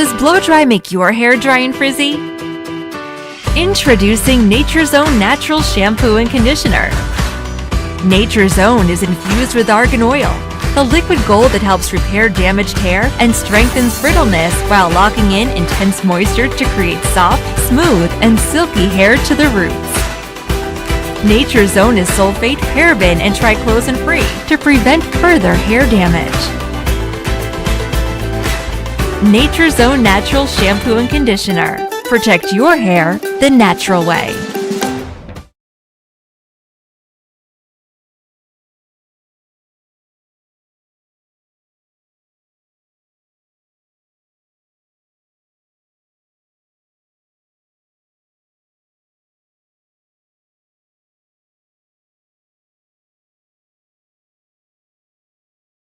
Does blow dry make your hair dry and frizzy? Introducing Nature's Own Natural Shampoo and Conditioner. Nature's Own is infused with argan oil, the liquid gold that helps repair damaged hair and strengthens brittleness while locking in intense moisture to create soft, smooth, and silky hair to the roots. Nature's Own is sulfate, paraben, and triclosan-free to prevent further hair damage. Nature's Own Natural Shampoo and Conditioner. Protect your hair the natural way.